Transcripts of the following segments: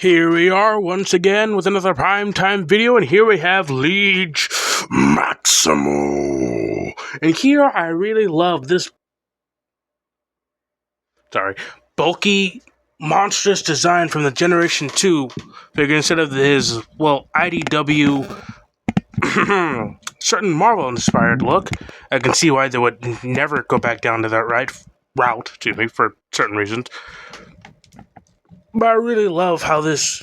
Here we are once again with another primetime video, and here we have Liege Maximo. And here I really love this, bulky, monstrous design from the Generation 2 figure instead of his, IDW, certain Marvel-inspired look. I can see why they would never go back down to that route, for certain reasons. But I really love how this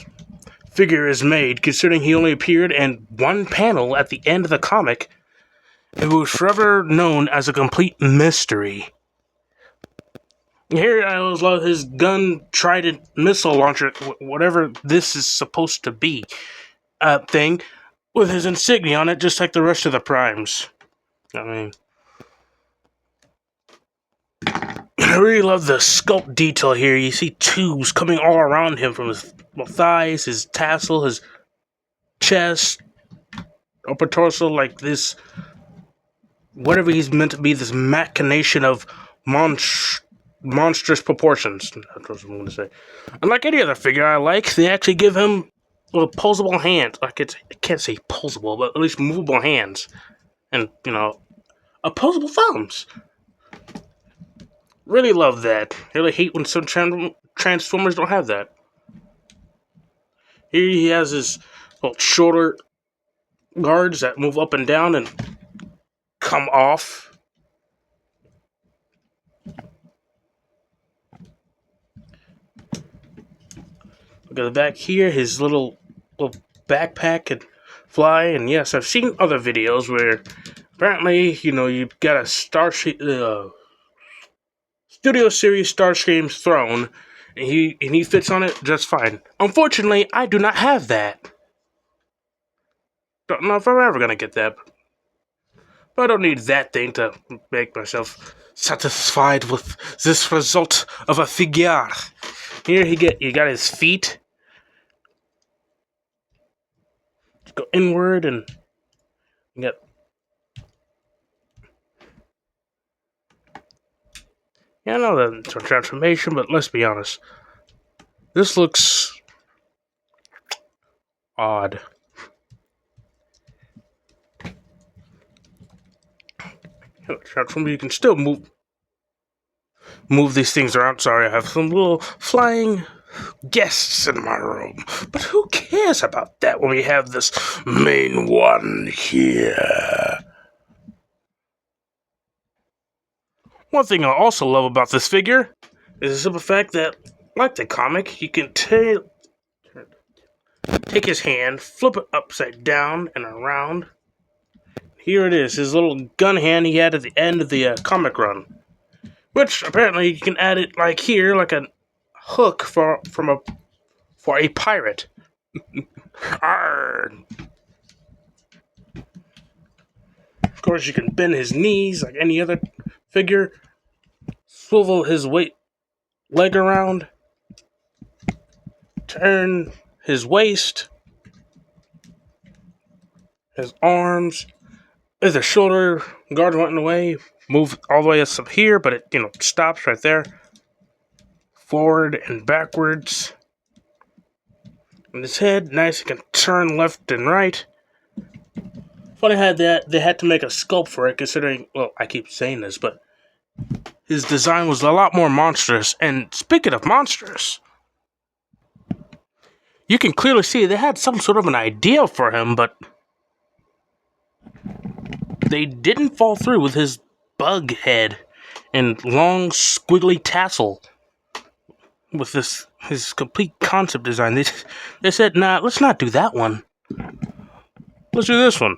figure is made, considering he only appeared in one panel at the end of the comic. It was forever known as a complete mystery. Here I always love his gun trident missile launcher, whatever this is supposed to be, thing, with his insignia on it, just like the rest of the primes. I really love the sculpt detail here. You see tubes coming all around him from his thighs, his tassel, his chest, upper torso, like this, whatever he's meant to be, this machination of monstrous proportions. That's what I'm going to say. Unlike any other figure I like, they actually give him posable hands. I can't say posable, but at least movable hands. And, opposable thumbs. Really love that. Really hate when some Transformers don't have that. Here he has his shoulder guards that move up and down and come off. Look at the back here, his little backpack can fly. And yes, I've seen other videos where apparently, you've got a Studio Series Starscream's throne, and he fits on it just fine. Unfortunately, I do not have that. Don't know if I'm ever gonna get that, but I don't need that thing to make myself satisfied with this result of a figure. Here you got his feet. Go inward, and you got. Yeah, I know that's a transformation, but let's be honest. This looks odd. You can still move these things around. Sorry, I have some little flying guests in my room. But who cares about that when we have this main one here? One thing I also love about this figure is the simple fact that, like the comic, you can take his hand, flip it upside down and around. Here it is, his little gun hand he had at the end of the comic run. Which, apparently, you can add it, like here, like a hook for a pirate. Arrgh. Of course, you can bend his knees like any other figure. Swivel his leg around. Turn his waist. His arms. If the shoulder guard went in the way, move all the way up here, but it, stops right there. Forward and backwards. And his head, nice, it can turn left and right. Funny how they had to make a sculpt for it, considering, I keep saying this, but his design was a lot more monstrous. And speaking of monstrous, you can clearly see they had some sort of an idea for him, but they didn't follow through with his bug head and long squiggly tassel. With his complete concept design, they said, nah, let's not do that one. Let's do this one.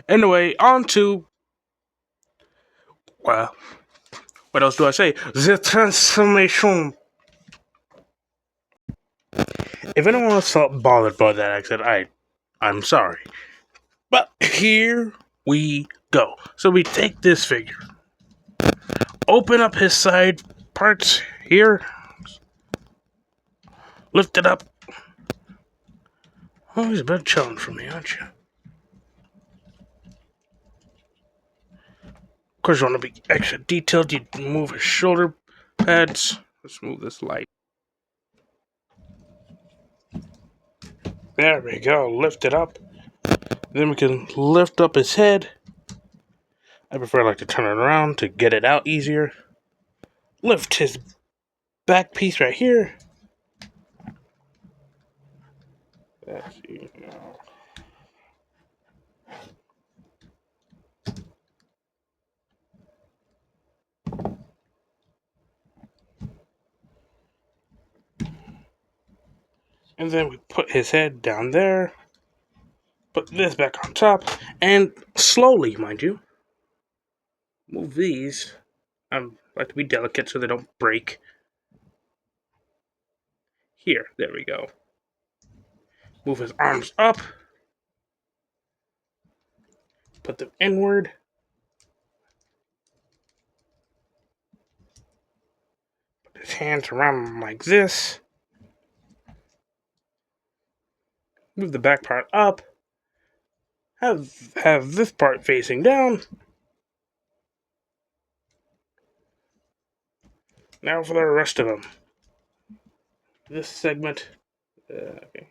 Anyway, on to, what else do I say? The transformation. If anyone else felt bothered by that accent, I'm sorry. But here we go. So we take this figure, open up his side parts here, lift it up. Oh, he's a bit challenge for me, aren't you? Of course, you want to be extra detailed. You move his shoulder pads. Let's move this light. There we go. Lift it up. Then we can lift up his head. I prefer like to turn it around to get it out easier. Lift his back piece right here. Let's see now. And then we put his head down there. Put this back on top. And slowly, mind you, move these. I like to be delicate so they don't break. Here, there we go. Move his arms up. Put them inward. Put his hands around him like this. Move the back part up. Have this part facing down. Now for the rest of them. This segment. Okay.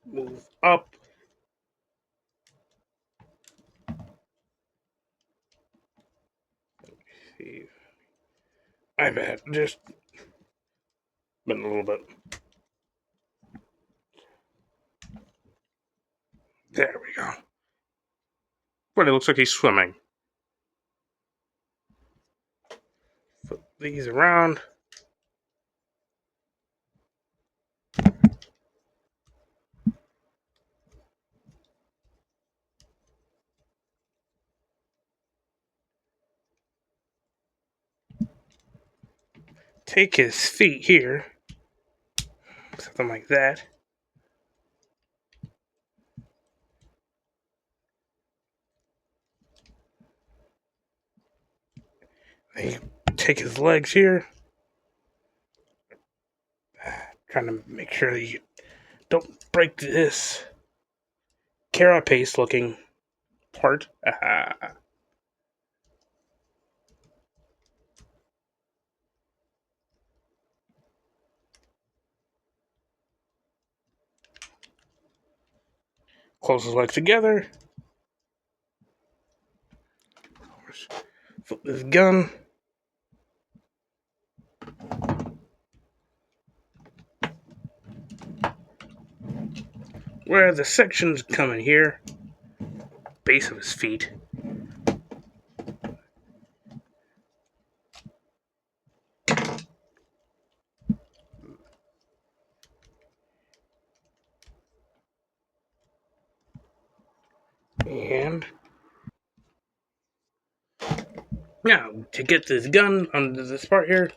Move up. See. My bad. Just been a little bit. There we go. But it looks like he's swimming. Put these around. Take his feet here. Something like that. You take his legs here. Trying to make sure that you don't break this carapace looking part. Aha. Close his legs together. Flip this gun. Where the sections come in here, base of his feet. And now to get this gun under this part here.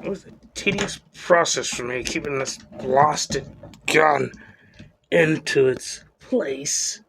It was a tedious process for me keeping this blasted gun into its place.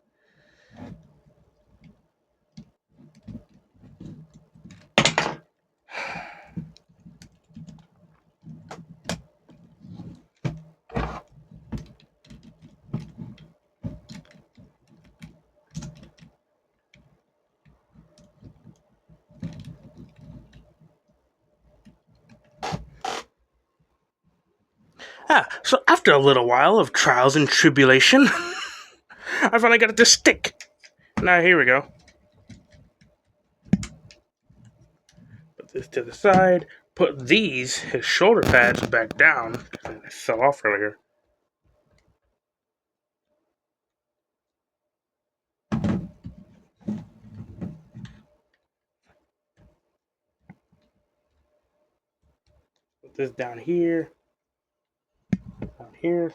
So after a little while of trials and tribulation, I finally got it to stick. Now here we go. Put this to the side. Put his shoulder pads back down. They fell off earlier. Put this down here. Down here.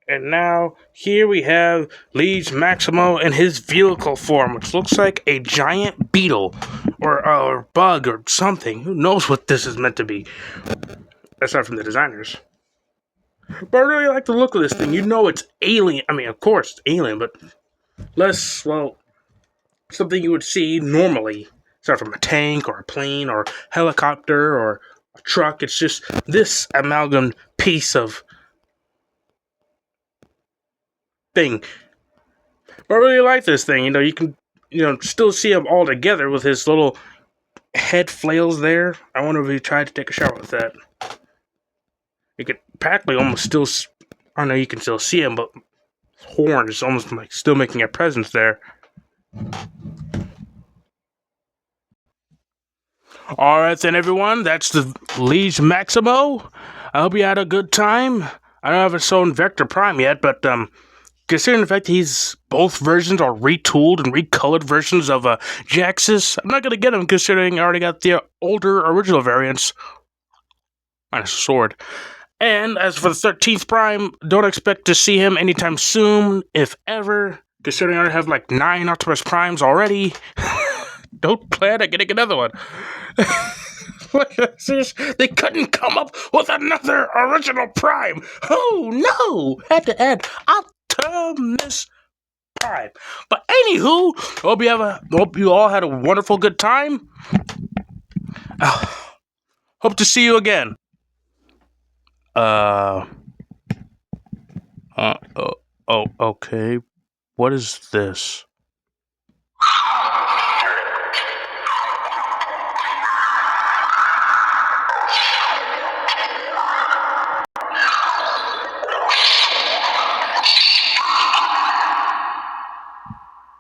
And now, here we have Liege Maximo in his vehicle form, which looks like a giant beetle, or bug, or something. Who knows what this is meant to be? Aside from the designers. But I really like the look of this thing. You know it's alien. I mean, of course, it's alien, but less, well, something you would see normally, start from a tank or a plane or helicopter or a truck. It's just this amalgam piece of thing. But I really like this thing. You can still see him all together with his little head flails there. I wonder if he tried to take a shower with that. You could practically almost still. I know you can still see him, but his horn is almost like still making a presence there. All right, then, everyone. That's the Liege Maximo. I hope you had a good time. I don't have a shown Vector Prime yet, but considering the fact that both versions are retooled and recolored versions of Jaxus, I'm not gonna get him considering I already got the older original variants. Minus a sword. And as for the 13th Prime, don't expect to see him anytime soon, if ever. Considering I already have like 9 Optimus Primes already. Don't plan on getting another one. They couldn't come up with another original Prime. Oh no! Had to add Optimus Prime. But anywho, hope you all had a wonderful good time. Hope to see you again. Okay. What is this?